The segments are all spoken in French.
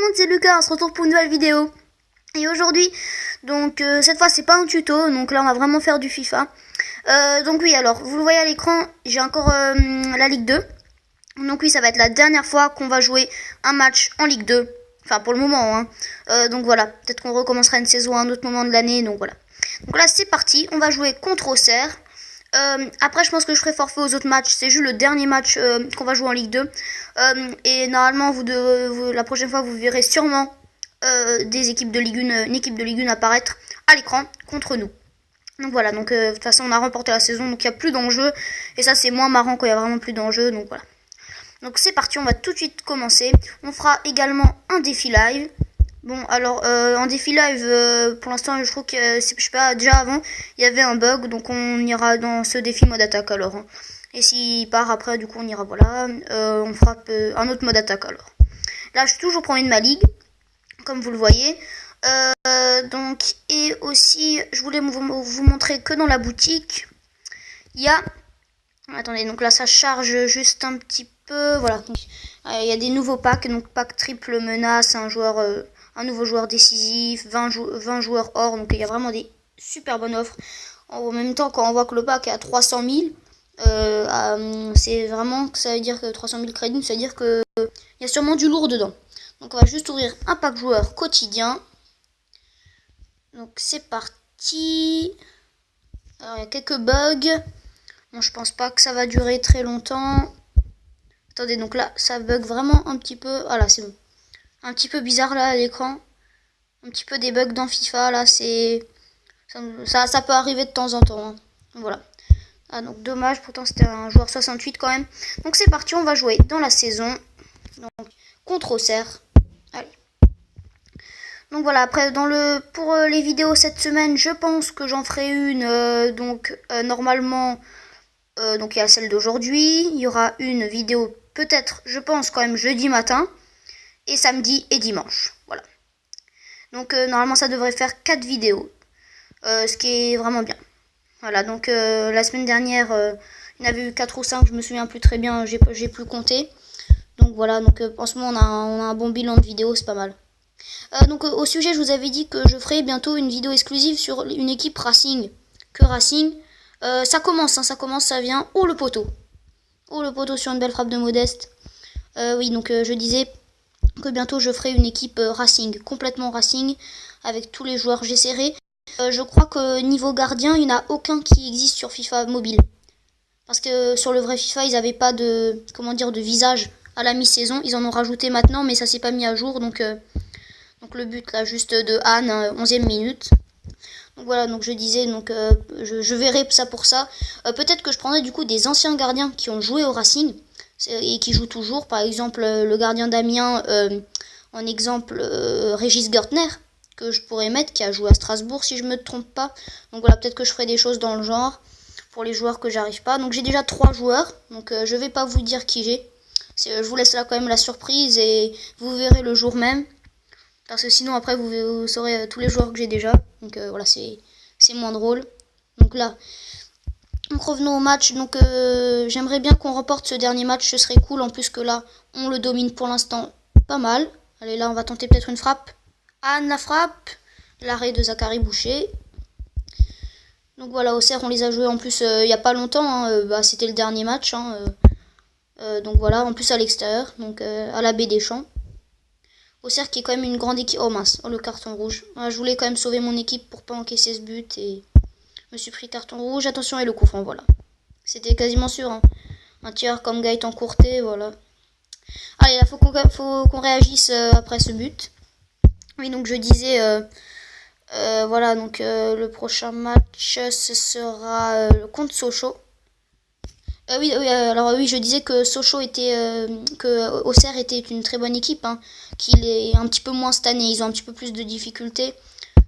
le monde, c'est Lucas, on se retrouve pour une nouvelle vidéo. Et aujourd'hui, donc cette fois c'est pas un tuto, donc là on va vraiment faire du FIFA. Donc oui, alors vous le voyez à l'écran, j'ai encore la Ligue 2. Donc oui, ça va être la dernière fois qu'on va jouer un match en Ligue 2. Enfin pour le moment, hein. Donc voilà, peut-être qu'on recommencera une saison à un autre moment de l'année, donc voilà. Donc là c'est parti, on va jouer contre Auxerre. Après je pense que je ferai forfait aux autres matchs. C'est juste le dernier match qu'on va jouer en Ligue 2. Et normalement la prochaine fois vous verrez sûrement des équipes de Ligue 1, une équipe de Ligue 1 apparaître à l'écran contre nous. Donc voilà, donc de toute façon on a remporté la saison, donc il n'y a plus d'enjeu. Et ça c'est moins marrant quand il n'y a vraiment plus d'enjeu, donc voilà. Donc c'est parti, on va tout de suite commencer. On fera également un défi live. Bon, alors, en défi live, pour l'instant, je trouve que, je sais pas, déjà avant, il y avait un bug, donc on ira dans ce défi mode attaque, alors. Hein. Et s'il part après, du coup, on ira, voilà, on fera un autre mode attaque, alors. Là, je suis toujours premier de ma ligue, comme vous le voyez. Donc, et aussi, je voulais vous montrer que dans la boutique, il y a... Attendez, donc là, ça charge juste un petit peu, voilà. Il y a des nouveaux packs, donc pack triple menace, un nouveau joueur décisif, 20 joueurs or, donc il y a vraiment des super bonnes offres. En même temps, quand on voit que le pack est à 300 000, c'est vraiment, ça veut dire que 300 000 crédits, ça veut dire qu'il y a sûrement du lourd dedans. Donc on va juste ouvrir un pack joueur quotidien. Donc c'est parti. Alors il y a quelques bugs. Bon, je pense pas que ça va durer très longtemps. Attendez, donc là, ça bug vraiment un petit peu. Ah là, c'est bon. Un petit peu bizarre là à l'écran. Un petit peu des bugs dans FIFA là, c'est... Ça peut arriver de temps en temps. Hein. Voilà. Ah donc dommage, pourtant c'était un joueur 68 quand même. Donc c'est parti, on va jouer dans la saison. Donc contre Auxerre. Allez. Donc voilà, après pour les vidéos cette semaine, je pense que j'en ferai une. Normalement, donc il y a celle d'aujourd'hui. Il y aura une vidéo peut-être, je pense quand même jeudi matin. Et samedi et dimanche. Voilà. Donc normalement ça devrait faire 4 vidéos. Ce qui est vraiment bien. Voilà, donc la semaine dernière, il y en avait eu 4 ou 5, je me souviens plus très bien, j'ai plus compté. Donc voilà, donc en ce moment on a un bon bilan de vidéos, c'est pas mal. Donc au sujet, je vous avais dit que je ferai bientôt une vidéo exclusive sur une équipe Racing. Que Racing, ça commence, ça vient. Oh le poteau. Oh le poteau sur une belle frappe de Modeste. Oui, donc je disais que bientôt je ferai une équipe Racing, complètement Racing, avec tous les joueurs. J'essaierai. Je crois que niveau gardien, il n'y en a aucun qui existe sur FIFA mobile. Parce que sur le vrai FIFA, ils n'avaient pas de, de visage à la mi-saison. Ils en ont rajouté maintenant, mais ça s'est pas mis à jour. Donc le but là, juste de Anne, 11e minute. Donc voilà, donc je disais, donc je verrai ça pour ça. Peut-être que je prendrai du coup des anciens gardiens qui ont joué au Racing et qui jouent toujours. Par exemple, le gardien d'Amiens, en exemple, Régis Gertner, que je pourrais mettre, qui a joué à Strasbourg si je me trompe pas. Donc voilà, peut-être que je ferai des choses dans le genre pour les joueurs que j'arrive pas. Donc j'ai déjà 3 joueurs, donc je vais pas vous dire qui j'ai. Je vous laisse là quand même la surprise et vous verrez le jour même. Parce que sinon après vous saurez tous les joueurs que j'ai déjà. Donc voilà, c'est moins drôle. Donc là, donc revenons au match. Donc j'aimerais bien qu'on remporte ce dernier match, ce serait cool. En plus que là, on le domine pour l'instant pas mal. Allez, là on va tenter peut-être une frappe. Anne la frappe. L'arrêt de Zachary Boucher. Donc voilà, Auxerre on les a joués en plus il n'y a pas longtemps. Hein, c'était le dernier match. Hein, donc voilà, en plus à l'extérieur. Donc à la baie des Champs. Auxerre qui est quand même une grande équipe. Oh mince, oh le carton rouge. Je voulais quand même sauver mon équipe pour pas encaisser ce but et je me suis pris carton rouge. Attention et le coup franc, voilà. C'était quasiment sûr. Hein. Un tireur comme Gaëtan Courtet, voilà. Allez, là faut qu'on réagisse après ce but. Oui, donc je disais, voilà, donc le prochain match ce sera contre Sochaux. Oui, alors oui, je disais que Sochaux que Auxerre était une très bonne équipe, hein, qu'il est un petit peu moins cette année, ils ont un petit peu plus de difficultés.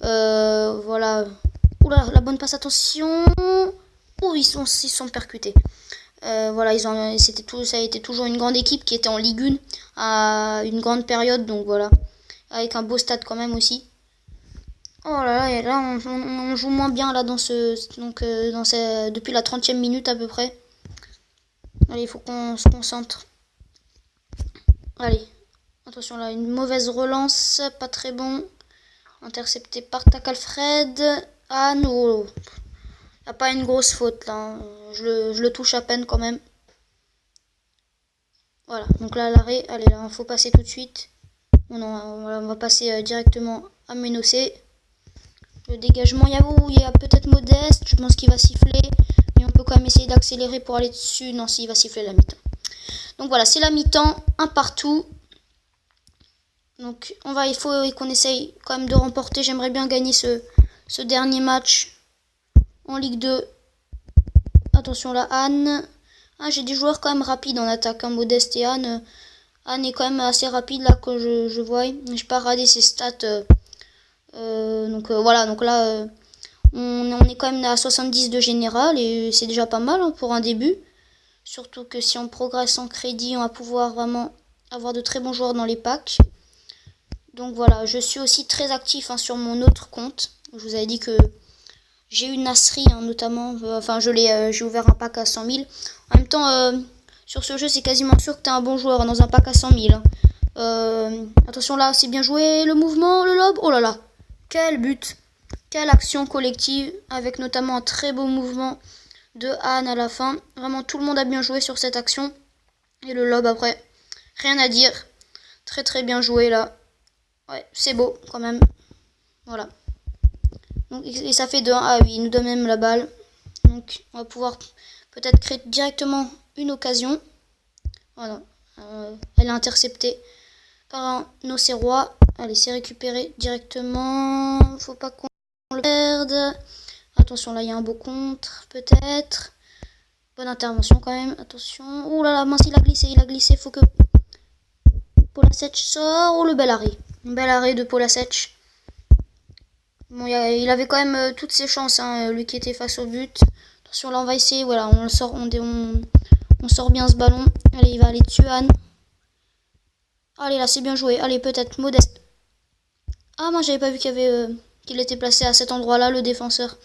Voilà. Oula, la bonne passe, attention. Oh, ils sont percutés. Voilà, ça a été toujours une grande équipe qui était en Ligue 1 à une grande période, donc voilà. Avec un beau stade quand même aussi. Oh là là, et là on joue moins bien là depuis la 30e minute à peu près. Allez, il faut qu'on se concentre. Allez. Attention là, une mauvaise relance, pas très bon. Intercepté par Takalfred. Ah non, il n'y a pas une grosse faute là. Je le touche à peine quand même. Voilà, donc là l'arrêt, allez là, il faut passer tout de suite. Bon, non, voilà, on va passer directement à Ménossé. Le dégagement, il y a peut-être Modeste, je pense qu'il va siffler. Mais on peut quand même essayer d'accélérer pour aller dessus. Non, s'il va siffler la mi-temps. Donc voilà, c'est la mi-temps, un partout. Donc il faut qu'on essaye quand même de remporter. J'aimerais bien gagner ce dernier match en Ligue 2. Attention là, Anne. Ah, j'ai des joueurs quand même rapides en attaque, hein, Modeste et Anne. Anne est quand même assez rapide là que je vois. Je pas radé ses stats. Voilà, donc là on est quand même à 70 de général et c'est déjà pas mal, hein, pour un début. Surtout que si on progresse en crédit, on va pouvoir vraiment avoir de très bons joueurs dans les packs. Donc voilà, je suis aussi très actif, hein, sur mon autre compte. Je vous avais dit que j'ai eu Nasri, hein, notamment. J'ai ouvert un pack à 100 000. En même temps, sur ce jeu, c'est quasiment sûr que tu es un bon joueur, hein, dans un pack à 100 000. Attention là, c'est bien joué. Le mouvement, le lob. Oh là là, quel but. Quelle action collective, avec notamment un très beau mouvement de Anne à la fin. Vraiment, tout le monde a bien joué sur cette action. Et le lob après, rien à dire. Très très bien joué là. Ouais, c'est beau quand même. Voilà. Donc, et ça fait 2-1. Ah oui, il nous donne même la balle. Donc on va pouvoir peut-être créer directement une occasion. Voilà. Elle est interceptée par un Auxerrois. Allez, c'est récupéré directement. Faut pas qu'on le perde. Attention, là il y a un beau contre, peut-être. Bonne intervention quand même. Attention. Oh là là, mince, il a glissé. Faut que Polasec sort. Oh, le bel arrêt. Un bel arrêt de Polasec. Bon, il avait quand même toutes ses chances, hein, lui qui était face au but. Attention, là on va essayer. Voilà, on sort bien ce ballon. Allez, il va aller dessus, Anne. Allez, là c'est bien joué. Allez, peut-être Modeste. Ah, moi j'avais pas vu qu'il était placé à cet endroit-là, le défenseur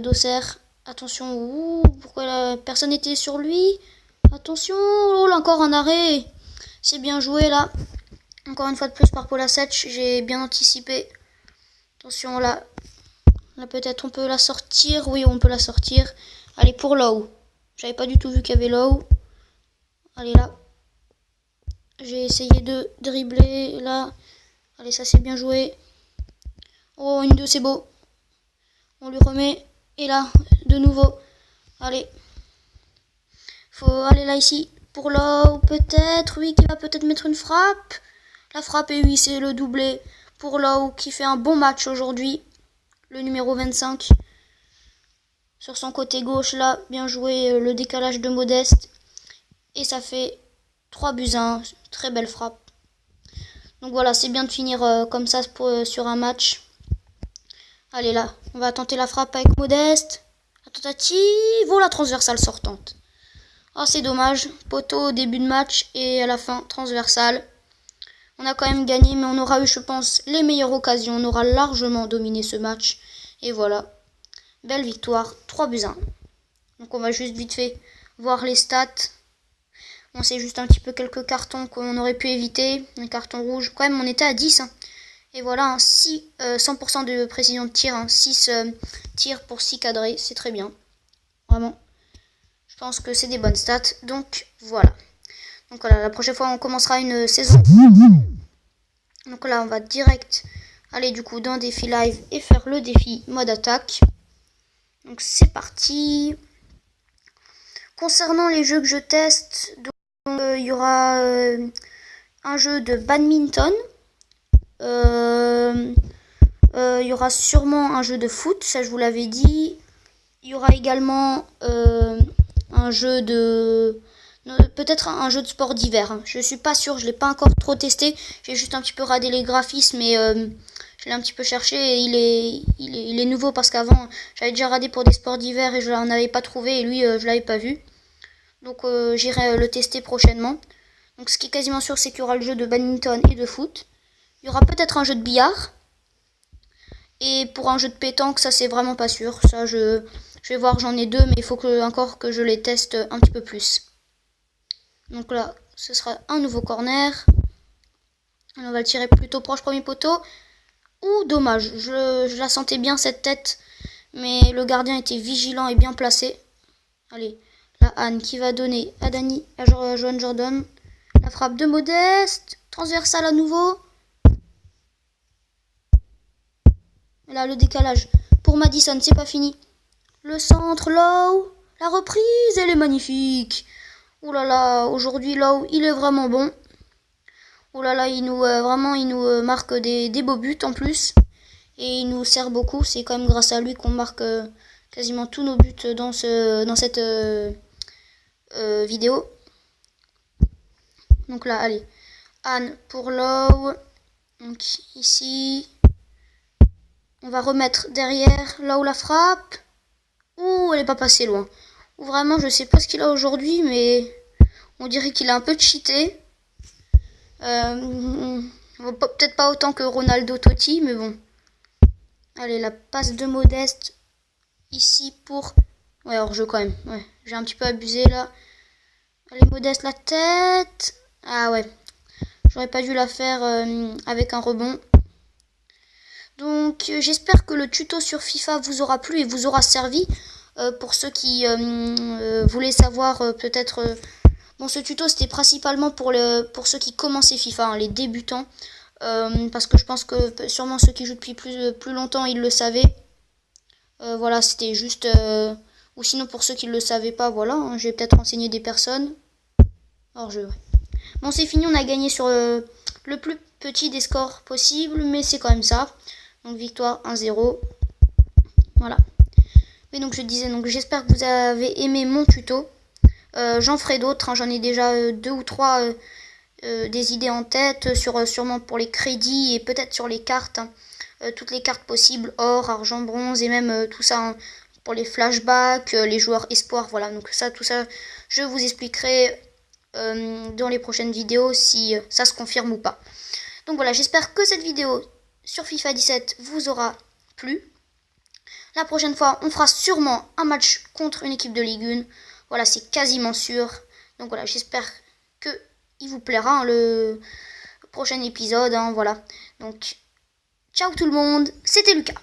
d'Auxerre. Attention. Ouh, pourquoi personne n'était sur lui? Attention. Oh là, encore un arrêt. C'est bien joué là. Encore une fois de plus par Polasec. J'ai bien anticipé. Attention là. Là peut-être on peut la sortir. Oui, on peut la sortir. Allez, pour Low. J'avais pas du tout vu qu'il y avait Low. Allez là. J'ai essayé de dribbler là. Allez, ça c'est bien joué. Oh, une 2, c'est beau. On lui remet. Et là, de nouveau. Allez. Faut aller là ici. Pour Low, peut-être. Oui, qui va peut-être mettre une frappe. La frappe, et oui, c'est le doublé. Pour Low, qui fait un bon match aujourd'hui. Le numéro 25. Sur son côté gauche, là, bien joué, le décalage de Modeste. Et ça fait 3-1. Très belle frappe. Donc voilà, c'est bien de finir comme ça sur un match. Allez là, on va tenter la frappe avec Modeste. La tentative. Oh, la transversale sortante. Oh, c'est dommage. Poteau au début de match et à la fin, transversale. On a quand même gagné, mais on aura eu, je pense, les meilleures occasions. On aura largement dominé ce match. Et voilà. Belle victoire. 3-1. Donc on va juste vite fait voir les stats. Bon, c'est juste un petit peu quelques cartons qu'on aurait pu éviter. Un carton rouge. Quand même, on était à 10. Hein. Et voilà, 100% de précision de tir. 6 tirs pour 6 cadrés. C'est très bien. Vraiment. Je pense que c'est des bonnes stats. Donc voilà. Donc voilà, la prochaine fois, on commencera une saison. Donc là, on va direct aller du coup dans défi live et faire le défi mode attaque. Donc c'est parti. Concernant les jeux que je teste, il y aura un jeu de badminton. Il y aura sûrement un jeu de foot, ça je vous l'avais dit. Il y aura également un jeu de... Peut-être un jeu de sport d'hiver. Hein. Je suis pas sûre, je l'ai pas encore trop testé. J'ai juste un petit peu radé les graphismes et je l'ai un petit peu cherché. Et il est nouveau parce qu'avant j'avais déjà radé pour des sports d'hiver et je n'en avais pas trouvé et lui je l'avais pas vu. Donc j'irai le tester prochainement. Donc ce qui est quasiment sûr, c'est qu'il y aura le jeu de badminton et de foot. Il y aura peut-être un jeu de billard. Et pour un jeu de pétanque, ça c'est vraiment pas sûr. Ça je vais voir, j'en ai 2, mais il faut encore que je les teste un petit peu plus. Donc là, ce sera un nouveau corner. On va le tirer plutôt proche, premier poteau. Ouh, dommage, je la sentais bien cette tête. Mais le gardien était vigilant et bien placé. Allez, la Anne qui va donner à Dani, à Johan Jordan. La frappe de Modeste. Transversale à nouveau. Et là, le décalage pour Madison, c'est pas fini. Le centre, Lowe. La reprise, elle est magnifique. Ouh là là, aujourd'hui, Lowe, il est vraiment bon. Ouh là là, il nous marque des beaux buts en plus. Et il nous sert beaucoup. C'est quand même grâce à lui qu'on marque quasiment tous nos buts dans cette vidéo. Donc là, allez. Anne pour Lowe. Donc ici. On va remettre derrière. Là où la frappe. Ouh, elle n'est pas passée loin. Ouh, vraiment, je sais pas ce qu'il a aujourd'hui, mais on dirait qu'il a un peu cheaté. Peut-être pas autant que Ronaldo Totti, mais bon. Allez, la passe de Modeste. Ici pour... Ouais, hors jeu quand même. Ouais, j'ai un petit peu abusé là. Allez, Modeste, la tête. Ah ouais. J'aurais pas dû la faire avec un rebond. Donc, j'espère que le tuto sur FIFA vous aura plu et vous aura servi. Pour ceux qui voulaient savoir peut-être... Bon, ce tuto, c'était principalement pour ceux qui commençaient FIFA, hein, les débutants. Parce que je pense que sûrement ceux qui jouent depuis plus longtemps, ils le savaient. Voilà, c'était juste... ou sinon, pour ceux qui ne le savaient pas, voilà, hein, j'ai peut-être renseigné des personnes. Alors, Bon, c'est fini, on a gagné sur le plus petit des scores possibles, mais c'est quand même ça. Donc, victoire 1-0. Voilà. Et donc, je disais, donc j'espère que vous avez aimé mon tuto. J'en ferai d'autres, hein, j'en ai déjà 2 ou 3 des idées en tête, sûrement pour les crédits et peut-être sur les cartes. Hein. Toutes les cartes possibles, or, argent, bronze et même tout ça hein, pour les flashbacks, les joueurs espoirs, voilà. Donc tout ça, je vous expliquerai dans les prochaines vidéos si ça se confirme ou pas. Donc voilà, j'espère que cette vidéo sur FIFA 17 vous aura plu. La prochaine fois, on fera sûrement un match contre une équipe de Ligue 1. Voilà, c'est quasiment sûr. Donc voilà, j'espère que il vous plaira hein, le prochain épisode. Hein, voilà. Donc, ciao tout le monde, c'était Lucas.